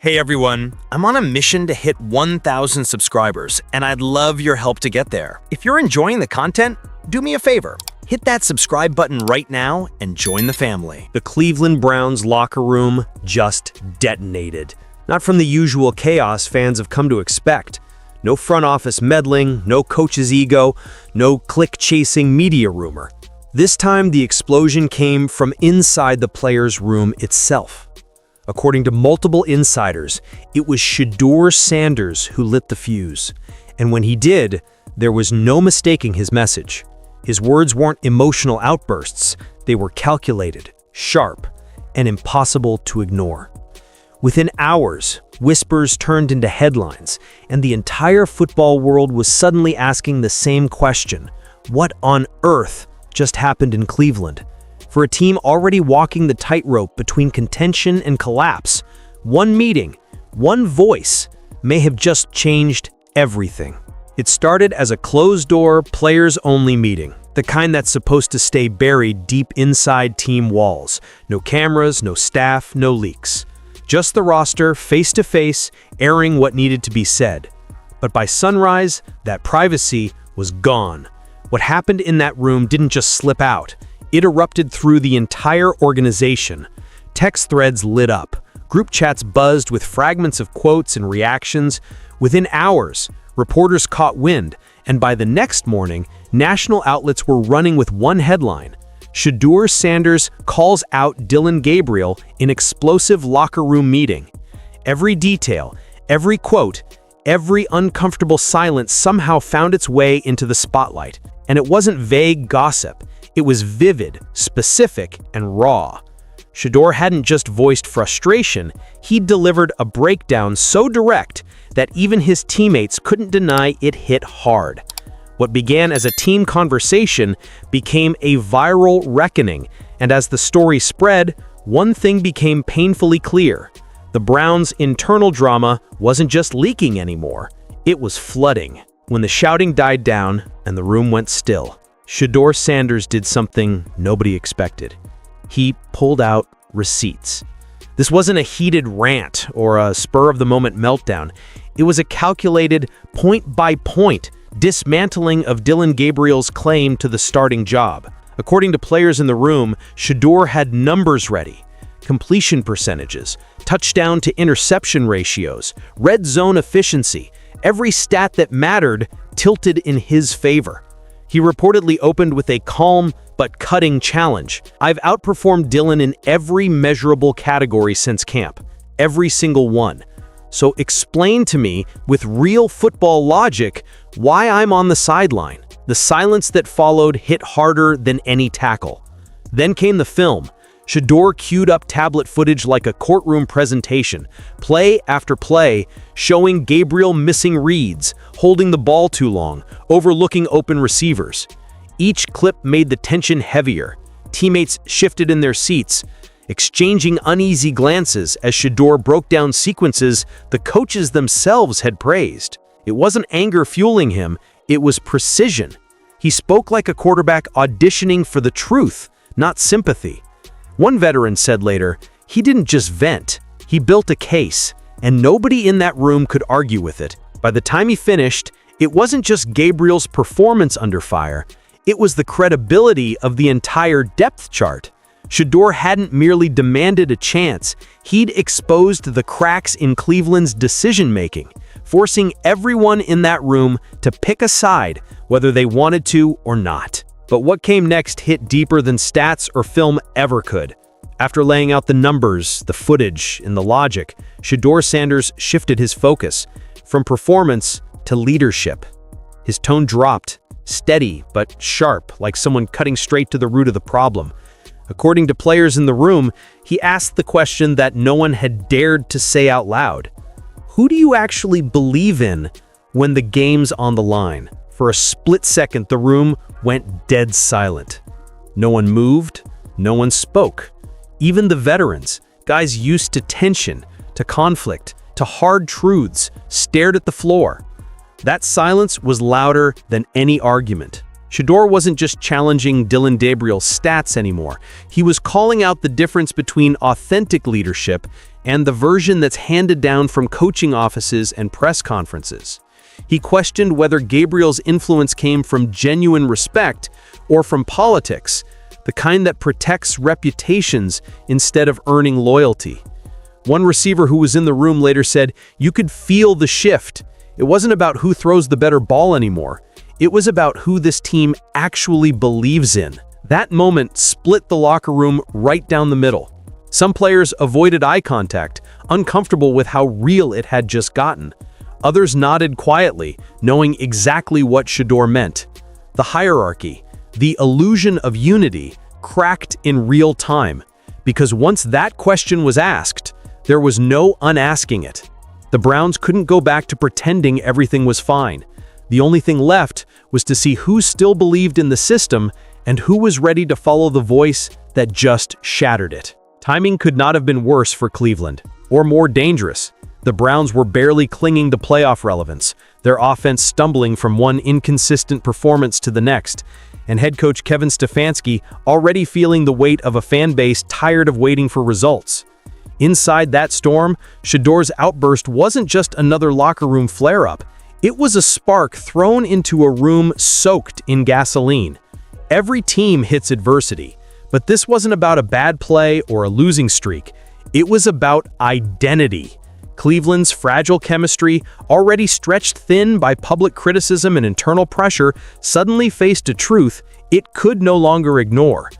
Hey everyone, I'm on a mission to hit 1,000 subscribers, and I'd love your help to get there. If you're enjoying the content, do me a favor. Hit that subscribe button right now and join the family. The Cleveland Browns locker room just detonated. Not from the usual chaos fans have come to expect. No front office meddling, no coach's ego, no click-chasing media rumor. This time, the explosion came from inside the players' room itself. According to multiple insiders, it was Shadur Sanders who lit the fuse. And when he did, there was no mistaking his message. His words weren't emotional outbursts. They were calculated, sharp, and impossible to ignore. Within hours, whispers turned into headlines, and the entire football world was suddenly asking the same question: what on earth just happened in Cleveland? For a team already walking the tightrope between contention and collapse, one meeting, one voice may have just changed everything. It started as a closed-door, players-only meeting, the kind that's supposed to stay buried deep inside team walls. No cameras, no staff, no leaks. Just the roster, face-to-face, airing what needed to be said. But by sunrise, that privacy was gone. What happened in that room didn't just slip out. It erupted through the entire organization. Text threads lit up. Group chats buzzed with fragments of quotes and reactions. Within hours, reporters caught wind, and by the next morning, national outlets were running with one headline: Shadur Sanders calls out Dillon Gabriel in explosive locker room meeting. Every detail, every quote, every uncomfortable silence somehow found its way into the spotlight. And it wasn't vague gossip. It was vivid, specific, and raw. Shadur hadn't just voiced frustration, he delivered a breakdown so direct that even his teammates couldn't deny it hit hard. What began as a team conversation became a viral reckoning, and as the story spread, one thing became painfully clear. The Browns' internal drama wasn't just leaking anymore, it was flooding. When the shouting died down and the room went still, Shadur Sanders did something nobody expected. He pulled out receipts. This wasn't a heated rant or a spur-of-the-moment meltdown. It was a calculated, point-by-point dismantling of Dillon Gabriel's claim to the starting job. According to players in the room, Shadur had numbers ready: completion percentages, touchdown to interception ratios, red zone efficiency. Every stat that mattered tilted in his favor. He reportedly opened with a calm but cutting challenge: "I've outperformed Dillon in every measurable category since camp. Every single one. So explain to me, with real football logic, why I'm on the sideline." The silence that followed hit harder than any tackle. Then came the film. Shadur queued up tablet footage like a courtroom presentation, play after play, showing Gabriel missing reads, holding the ball too long, overlooking open receivers. Each clip made the tension heavier. Teammates shifted in their seats, exchanging uneasy glances as Shadur broke down sequences the coaches themselves had praised. It wasn't anger fueling him, it was precision. He spoke like a quarterback auditioning for the truth, not sympathy. One veteran said later, he didn't just vent, he built a case, and nobody in that room could argue with it. By the time he finished, it wasn't just Gabriel's performance under fire, it was the credibility of the entire depth chart. Shadur hadn't merely demanded a chance, he'd exposed the cracks in Cleveland's decision-making, forcing everyone in that room to pick a side, whether they wanted to or not. But what came next hit deeper than stats or film ever could. After laying out the numbers, the footage, and the logic, Shadur Sanders shifted his focus from performance to leadership. His tone dropped, steady but sharp, like someone cutting straight to the root of the problem. According to players in the room, he asked the question that no one had dared to say out loud: who do you actually believe in when the game's on the line? For a split second, the room went dead silent. No one moved, no one spoke. Even the veterans, guys used to tension, to conflict, to hard truths, stared at the floor. That silence was louder than any argument. Shedeur wasn't just challenging Dillon Gabriel's stats anymore. He was calling out the difference between authentic leadership and the version that's handed down from coaching offices and press conferences. He questioned whether Gabriel's influence came from genuine respect or from politics, the kind that protects reputations instead of earning loyalty. One receiver who was in the room later said, "You could feel the shift. It wasn't about who throws the better ball anymore. It was about who this team actually believes in." That moment split the locker room right down the middle. Some players avoided eye contact, uncomfortable with how real it had just gotten. Others nodded quietly, knowing exactly what Shedeur meant. The hierarchy, the illusion of unity, cracked in real time, because once that question was asked, there was no unasking it. The Browns couldn't go back to pretending everything was fine. The only thing left was to see who still believed in the system and who was ready to follow the voice that just shattered it. Timing could not have been worse for Cleveland, or more dangerous. The Browns were barely clinging to playoff relevance, their offense stumbling from one inconsistent performance to the next, and head coach Kevin Stefanski already feeling the weight of a fan base tired of waiting for results. Inside that storm, Shedeur's outburst wasn't just another locker room flare-up. It was a spark thrown into a room soaked in gasoline. Every team hits adversity, but this wasn't about a bad play or a losing streak. It was about identity. Cleveland's fragile chemistry, already stretched thin by public criticism and internal pressure, suddenly faced a truth it could no longer ignore.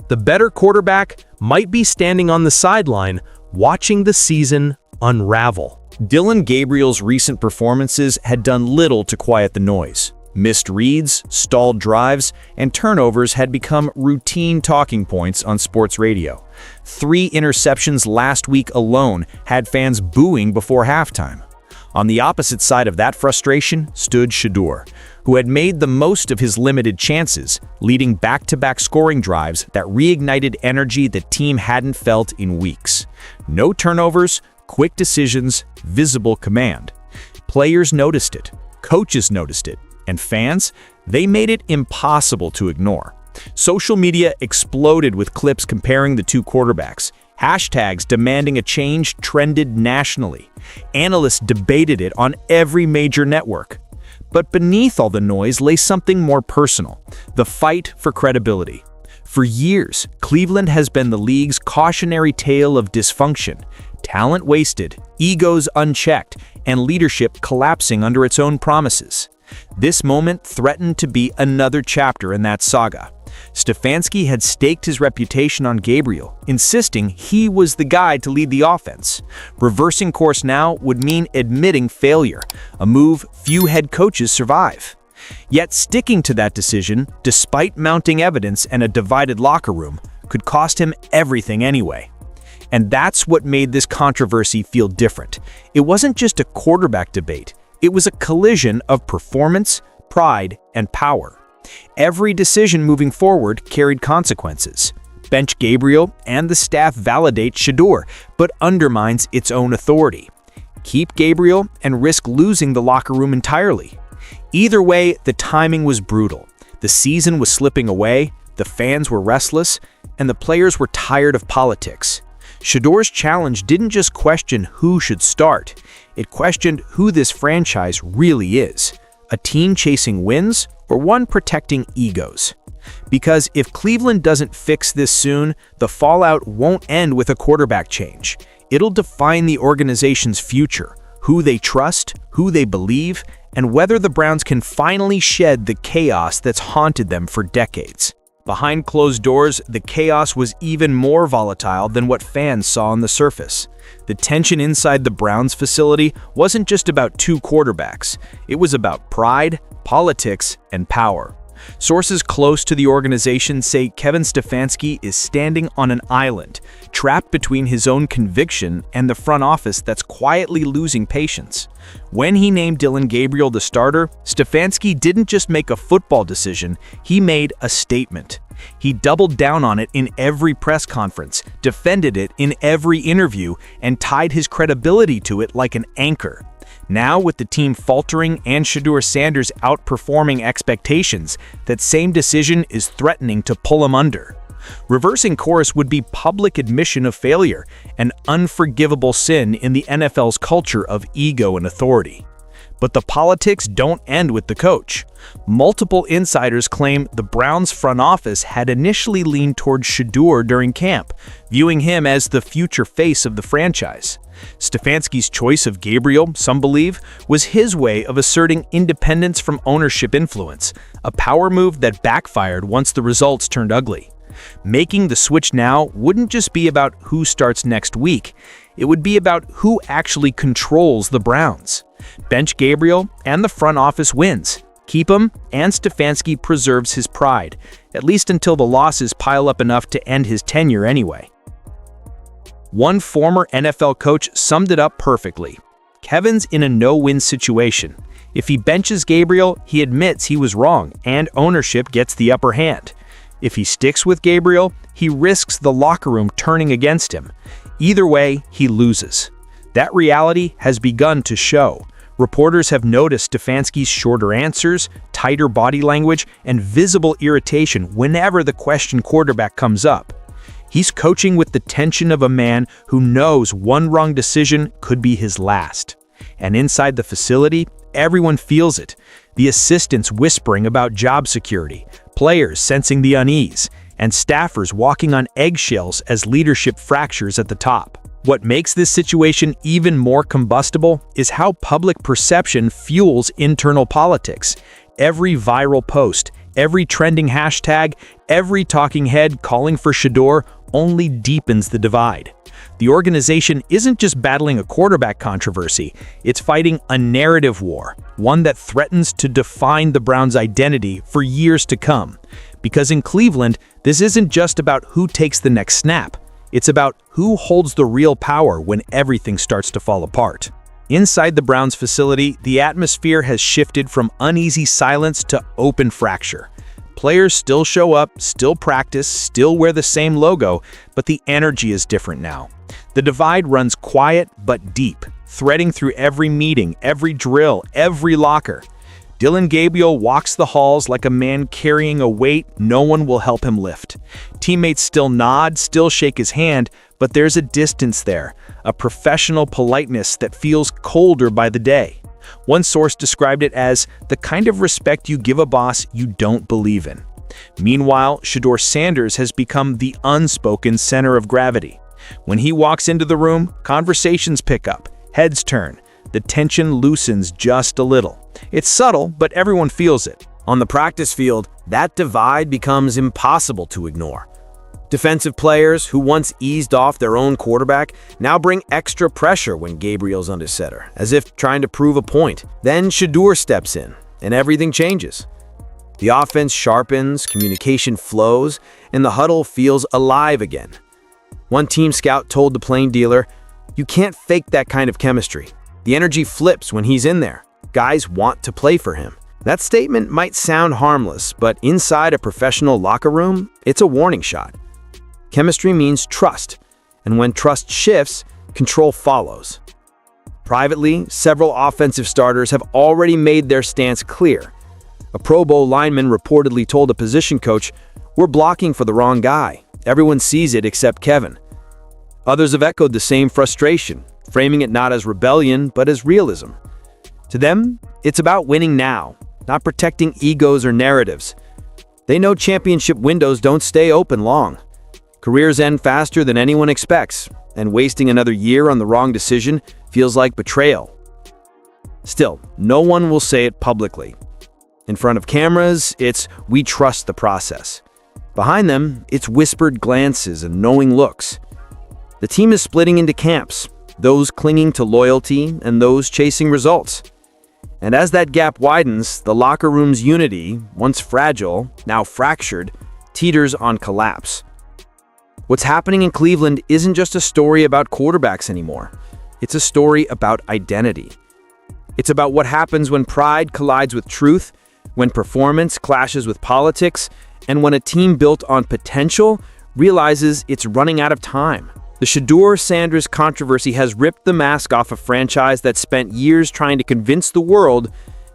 The better quarterback might be standing on the sideline, watching the season unravel. Dillon Gabriel's recent performances had done little to quiet the noise. Missed reads, stalled drives, and turnovers had become routine talking points on sports radio. 3 interceptions last week alone had fans booing before halftime. On the opposite side of that frustration stood Shedeur, who had made the most of his limited chances, leading back-to-back scoring drives that reignited energy the team hadn't felt in weeks. No turnovers, quick decisions, visible command. Players noticed it, coaches noticed it, and fans, they made it impossible to ignore. Social media exploded with clips comparing the two quarterbacks. Hashtags demanding a change trended nationally. Analysts debated it on every major network. But beneath all the noise lay something more personal: the fight for credibility. For years, Cleveland has been the league's cautionary tale of dysfunction. Talent wasted, egos unchecked, and leadership collapsing under its own promises. This moment threatened to be another chapter in that saga. Stefanski had staked his reputation on Gabriel, insisting he was the guy to lead the offense. Reversing course now would mean admitting failure, a move few head coaches survive. Yet sticking to that decision, despite mounting evidence and a divided locker room, could cost him everything anyway. And that's what made this controversy feel different. It wasn't just a quarterback debate. It was a collision of performance, pride, and power. Every decision moving forward carried consequences. Bench Gabriel and the staff validate Shedeur, but undermines its own authority. Keep Gabriel and risk losing the locker room entirely. Either way, the timing was brutal. The season was slipping away, the fans were restless, and the players were tired of politics. Shedeur's challenge didn't just question who should start. It questioned who this franchise really is. A team chasing wins or one protecting egos? Because if Cleveland doesn't fix this soon, the fallout won't end with a quarterback change. It'll define the organization's future, who they trust, who they believe, and whether the Browns can finally shed the chaos that's haunted them for decades. Behind closed doors, the chaos was even more volatile than what fans saw on the surface. The tension inside the Browns facility wasn't just about two quarterbacks. It was about pride, politics, and power. Sources close to the organization say Kevin Stefanski is standing on an island, trapped between his own conviction and the front office that's quietly losing patience. When he named Dillon Gabriel the starter, Stefanski didn't just make a football decision, he made a statement. He doubled down on it in every press conference, defended it in every interview, and tied his credibility to it like an anchor. Now, with the team faltering and Shadur Sanders outperforming expectations, that same decision is threatening to pull him under. Reversing course would be public admission of failure, an unforgivable sin in the NFL's culture of ego and authority. But the politics don't end with the coach. Multiple insiders claim the Browns' front office had initially leaned toward Shedeur during camp, viewing him as the future face of the franchise. Stefanski's choice of Gabriel, some believe, was his way of asserting independence from ownership influence, a power move that backfired once the results turned ugly. Making the switch now wouldn't just be about who starts next week, it would be about who actually controls the Browns. Bench Gabriel and the front office wins. Keep him, and Stefanski preserves his pride, at least until the losses pile up enough to end his tenure anyway. One former NFL coach summed it up perfectly. Kevin's in a no-win situation. If he benches Gabriel, he admits he was wrong, and ownership gets the upper hand. If he sticks with Gabriel, he risks the locker room turning against him. Either way, he loses. That reality has begun to show. Reporters have noticed Stefanski's shorter answers, tighter body language, and visible irritation whenever the question quarterback comes up. He's coaching with the tension of a man who knows one wrong decision could be his last. And inside the facility, everyone feels it. The assistants whispering about job security, players sensing the unease, and staffers walking on eggshells as leadership fractures at the top. What makes this situation even more combustible is how public perception fuels internal politics. Every viral post, every trending hashtag, every talking head calling for Shedeur only deepens the divide. The organization isn't just battling a quarterback controversy, it's fighting a narrative war, one that threatens to define the Browns' identity for years to come. Because in Cleveland, this isn't just about who takes the next snap, it's about who holds the real power when everything starts to fall apart. Inside the Browns facility, the atmosphere has shifted from uneasy silence to open fracture. Players still show up, still practice, still wear the same logo, but the energy is different now. The divide runs quiet but deep, threading through every meeting, every drill, every locker. Dillon Gabriel walks the halls like a man carrying a weight no one will help him lift. Teammates still nod, still shake his hand, but there's a distance there, a professional politeness that feels colder by the day. One source described it as the kind of respect you give a boss you don't believe in. Meanwhile, Shadur Sanders has become the unspoken center of gravity. When he walks into the room, conversations pick up, heads turn, the tension loosens just a little. It's subtle, but everyone feels it. On the practice field, that divide becomes impossible to ignore. Defensive players who once eased off their own quarterback now bring extra pressure when Gabriel's under center, as if trying to prove a point. Then Shedeur steps in, and everything changes. The offense sharpens, communication flows, and the huddle feels alive again. One team scout told the plain dealer, "You can't fake that kind of chemistry. The energy flips when he's in there. Guys want to play for him." That statement might sound harmless, but inside a professional locker room, it's a warning shot. Chemistry means trust, and when trust shifts, control follows. Privately, several offensive starters have already made their stance clear. A Pro Bowl lineman reportedly told a position coach, "We're blocking for the wrong guy. Everyone sees it except Kevin." Others have echoed the same frustration, framing it not as rebellion, but as realism. To them, it's about winning now, not protecting egos or narratives. They know championship windows don't stay open long. Careers end faster than anyone expects, and wasting another year on the wrong decision feels like betrayal. Still, no one will say it publicly. In front of cameras, it's "we trust the process." Behind them, it's whispered glances and knowing looks. The team is splitting into camps, those clinging to loyalty and those chasing results. And as that gap widens, the locker room's unity, once fragile, now fractured, teeters on collapse. What's happening in Cleveland isn't just a story about quarterbacks anymore. It's a story about identity. It's about what happens when pride collides with truth, when performance clashes with politics, and when a team built on potential realizes it's running out of time. The Shedeur Sanders controversy has ripped the mask off a franchise that spent years trying to convince the world,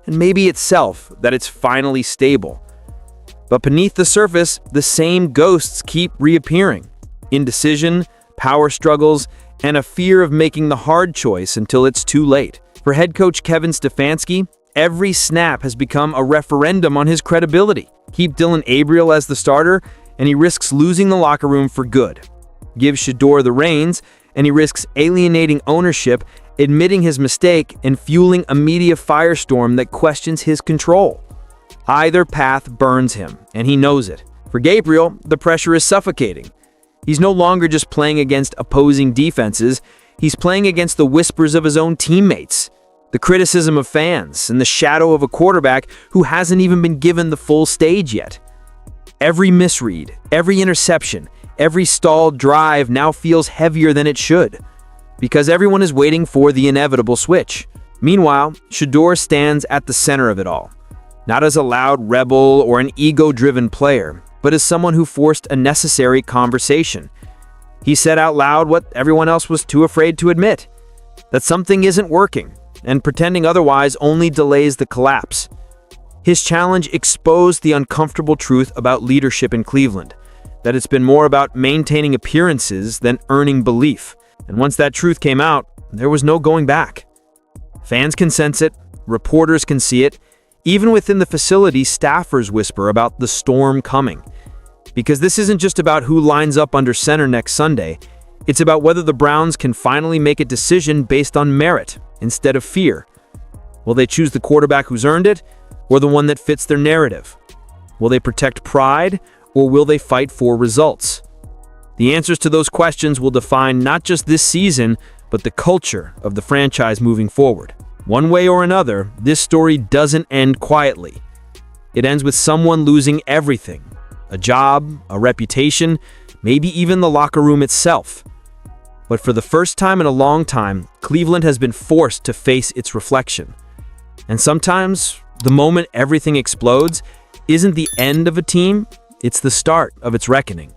and maybe itself, that it's finally stable. But beneath the surface, the same ghosts keep reappearing. Indecision, power struggles, and a fear of making the hard choice until it's too late. For head coach Kevin Stefanski, every snap has become a referendum on his credibility. Keep Dillon Gabriel as the starter, and he risks losing the locker room for good. Give Shedeur the reins, and he risks alienating ownership, admitting his mistake, and fueling a media firestorm that questions his control. Either path burns him, and he knows it. For Gabriel, the pressure is suffocating. He's no longer just playing against opposing defenses, he's playing against the whispers of his own teammates, the criticism of fans, and the shadow of a quarterback who hasn't even been given the full stage yet. Every misread, every interception, every stalled drive now feels heavier than it should, because everyone is waiting for the inevitable switch. Meanwhile, Shadur stands at the center of it all, not as a loud rebel or an ego-driven player, but as someone who forced a necessary conversation. He said out loud what everyone else was too afraid to admit, that something isn't working, and pretending otherwise only delays the collapse. His challenge exposed the uncomfortable truth about leadership in Cleveland, that it's been more about maintaining appearances than earning belief. And once that truth came out, there was no going back. Fans can sense it, reporters can see it, even within the facility, staffers whisper about the storm coming. Because this isn't just about who lines up under center next Sunday, it's about whether the Browns can finally make a decision based on merit instead of fear. Will they choose the quarterback who's earned it, or the one that fits their narrative? Will they protect pride, or will they fight for results? The answers to those questions will define not just this season, but the culture of the franchise moving forward. One way or another, this story doesn't end quietly. It ends with someone losing everything: a job, a reputation, maybe even the locker room itself. But for the first time in a long time, Cleveland has been forced to face its reflection. And sometimes, the moment everything explodes isn't the end of a team, it's the start of its reckoning.